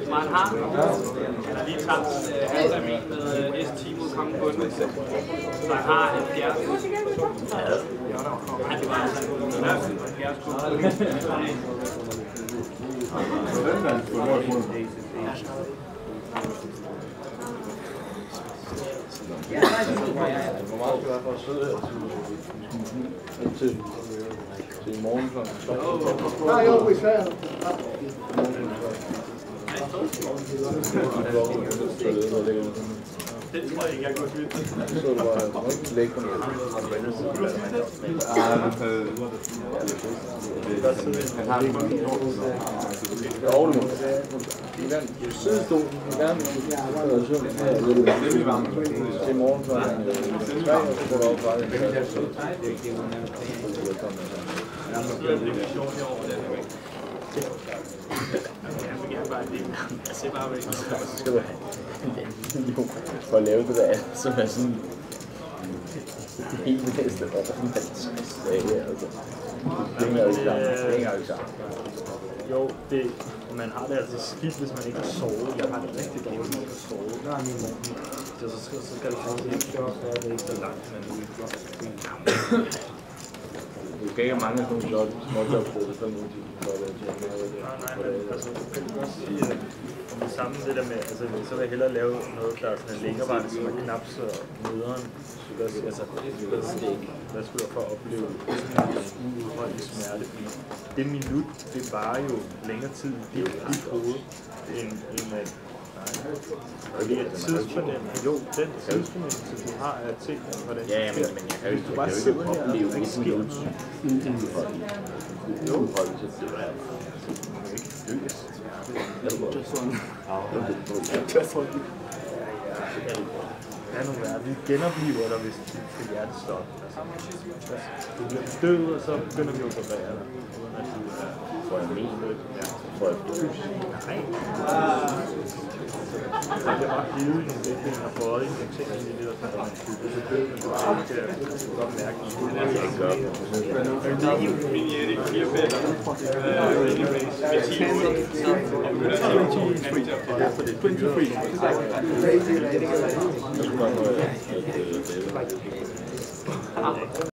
Man har lige tabt halv af min med S10 mod kongen på den. Så han har 70. Han var altså 70 på. Hvor meget skal jeg for at sidde her til i morgen kl. 12? Nej, jo, i Sverige. Den tror jeg ikke, jeg går til. Så du bare lægge på noget. Han har ikke mange sidestolen i verden. Til morgen kl. 3, og så går der op bare en så skal du have en million for at lave det der, som er sådan helt næste år, sådan 50 dage, altså. Det hænger jo ikke sammen. Jo, man har det altså skidt, hvis man ikke har sovet. Jeg har det rigtig dårligt, når jeg har sovet. Så skal det faktisk ikke gøre, så er det ikke så langt, men du kan ikke have mange sådan nogle småjob på det, sådan nogle for det. Nej, men altså, du kan godt sige, at det samme det der med, altså så vil jeg hellere lave noget, der er sådan en længerevarende, som er knap så nederen. Altså, hvad skulle jeg for at opleve sådan en udholdt smerte? Det minut, det var jo længere tid i dit hoved, end at fordi at tidsfornemmelse, jo, den tidsfornemmelse, du har af tingene, hvordan ja, men jeg kan jo ikke opleve et minut udholdelse. Lad nu være, vi genoplever dig, hvis dit hjertestop. Du bliver død, og så begynder vi at operere dig. Uden at du får en mening. Får et døs. Nej. Det er bare hele udviklingen og både en ting ind i det, der sådan, at man så død, men du kan godt mærke, at du ikke gør det. Min Erik 4 fælder. Med 10 ud. Og begynder at tage 23.